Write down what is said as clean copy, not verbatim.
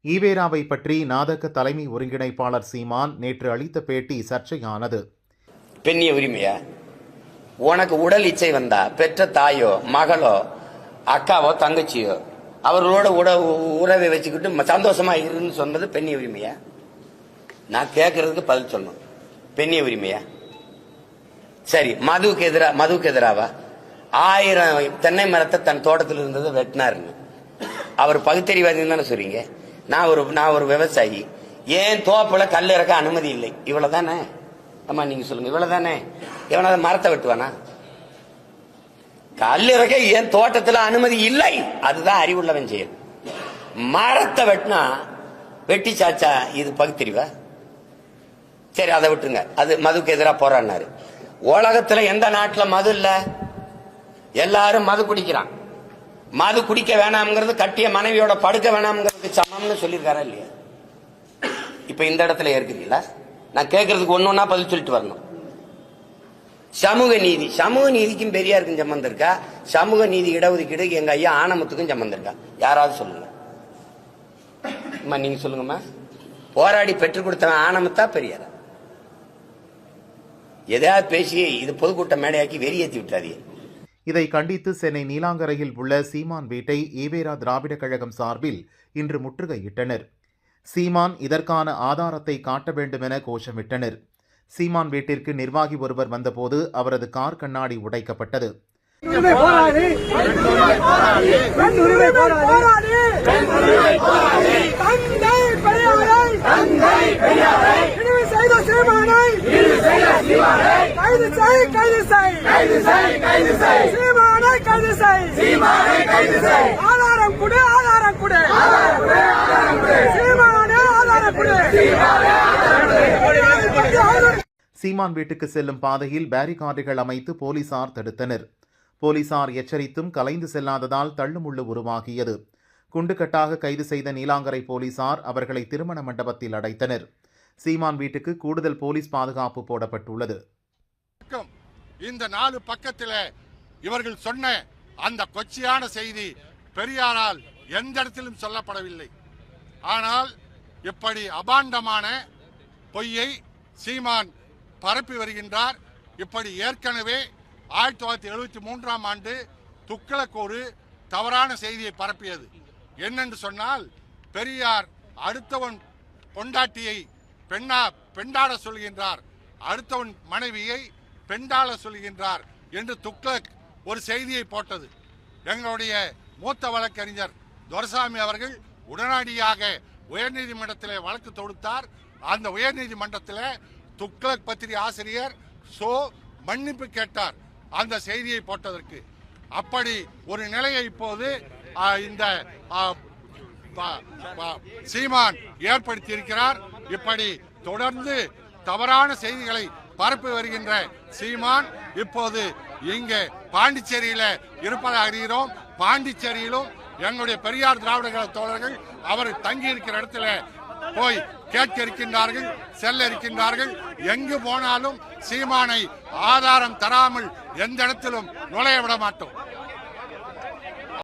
ஈவேராவை பற்றி நாதக தலைமை ஒருங்கிணைப்பாளர் சீமான் நேற்று அளித்த பேட்டி சர்ச்சையானது. பெண்ணிய உரிமையா? உனக்கு உடல் இச்சை வந்தா பெற்ற தாயோ மகளோ அக்காவோ தங்கச்சியோ அவர்களோட உறவை வச்சுக்கிட்டு சந்தோஷமா இருன்னு சொன்னது பெண்ணிய உரிமையா? நான் கேட்கறதுக்கு பதில் சொல்லணும். பெண்ணிய உரிமையா? சரி, மதுவுக்கு எதிராவா? 1000 தென்னை மரத்தை தன் தோட்டத்தில் இருந்ததை வெட்டினாருன்னு அவர் பகுத்தறிவாதின்னு தானே சொல்றீங்க? நான் ஒரு விவசாயி, ஏன் தோப்புல கல் இறக்க அனுமதி இல்லை, இவ்வளவுதானே? ஆமா, நீங்க சொல்லுங்க, இவ்வளவுதானே? எவனாவது மரத்தை வெட்டுவானா? கல் இறக்க ஏன் தோட்டத்தில் அனுமதி இல்லை, அதுதான் அறிவுள்ளவன் செயல். மரத்தை வெட்டினா வெட்டி சாச்சா இது பகுத்தறிவா? சரி, அதை விட்டுருங்க. அது மதுக்கு எதிராக போராடினாரு. உலகத்துல எந்த நாட்டுல மது இல்ல? எல்லாரும் மது குடிக்கிறான். மது குடிக்க வேணாம்ங்கிறது கட்டிய மனைவியோட படுக்க வேணாம்ங்கிறதுக்கு சமம்னு சொல்லியிருக்காரா இல்லையா? இப்ப இந்த இடத்துல ஏற்கிறீங்களா? நான் கேட்கறதுக்கு ஒன்னொன்னா பதில் சொல்லிட்டு வரணும். சமூக நீதி, சமூக நீதிக்கும் பெரியாருக்கும் சம்பந்தம் இருக்கா? சமூக நீதி இடஒதுக்கீடு எங்க ஐயா ஆனமுத்துக்கும் சம்பந்தம் இருக்கா? யாராவது சொல்லுங்க. நீங்க சொல்லுங்கம்மா. போராடி பெற்றுக் கொடுத்தவன் ஆனமுத்தா பெரியாரா? எதையாவது பேசி இது பொதுக்கூட்ட மேடையாக்கி வெறியேற்றி விட்டாதீங்க. இதை கண்டித்து சென்னை நீலாங்கரையில் உள்ள சீமான் வீட்டை ஈவேரா திராவிட கழகம் சார்பில் இன்று முற்றுகையிட்டனர். சீமான் இதற்கான ஆதாரத்தை காட்ட வேண்டும் என கோஷமிட்டனர். சீமான் வீட்டிற்கு நிர்வாகி ஒருவர் வந்தபோது அவரது கார் கண்ணாடி உடைக்கப்பட்டது. சீமான் வீட்டுக்கு செல்லும் பாதையில் பேரிகார்டுகள் அமைத்து போலீசார் தடுத்தனர். போலீசார் எச்சரித்தும் கலைந்து செல்லாததால் தள்ளுமுள்ளு உருவாகியது. குண்டுக்கட்டாக கைது செய்த நீலாங்கரை போலீசார் அவர்களை திருமண மண்டபத்தில் அடைத்தனர். சீமான் வீட்டுக்கு கூடுதல் போலீஸ் பாதுகாப்பு போடப்பட்டுள்ளது. இந்த 4 பக்கத்தில் இவர்கள் சொன்ன அந்த கொச்சையான செய்தி பெரியாரால் எந்த இடத்திலும் சொல்லப்படவில்லை. ஆனால் இப்படி அபாண்டமான பொய்யை சீமான் பரப்பி வருகின்றார். இப்படி ஏற்கனவே 1973ஆம் ஆண்டு துக்ளக் ஒரு தவறான செய்தியை பரப்பியது. என்னென்று சொன்னால், பெரியார் அடுத்தவன் பொண்டாட்டியை பெண்டாட சொல்கின்றார், அடுத்தவன் மனைவியை பெண்டாள சொல்கின்றார் என்று துக்ளக் ஒரு செய்தியை போட்டது. எங்களுடைய மூத்த வழக்கறிஞர் துரைசாமி அவர்கள் உடனடியாக உயர்நீதிமன்றத்தில் வழக்கு தொடுத்தார். அந்த உயர்நீதிமன்றத்தில் துக்ளக் பத்திரிகை ஆசிரியர் மன்னிப்பு கேட்டார் அந்த செய்தியை போட்டதற்கு. அப்படி ஒரு நிலையை இப்போது இந்த சீமான் ஏற்படுத்தி இருக்கிறார். இப்படி தொடர்ந்து தவறான செய்திகளை பரப்பி வருகின்ற சீமான் இப்போது இங்கே பாண்டிச்சேரியில இருப்பதாக அறிகிறோம். பாண்டிச்சேரியிலும் எங்களுடைய பெரியார் திராவிட கழக தோழர்கள் அவர் தங்கி இருக்கிற இடத்துல போய் கேட்க இருக்கின்றார்கள், செல்ல இருக்கின்றார்கள். எங்கு போனாலும் சீமானை ஆதாரம் தராமல் எந்த இடத்திலும் நுழைய விட மாட்டோம்.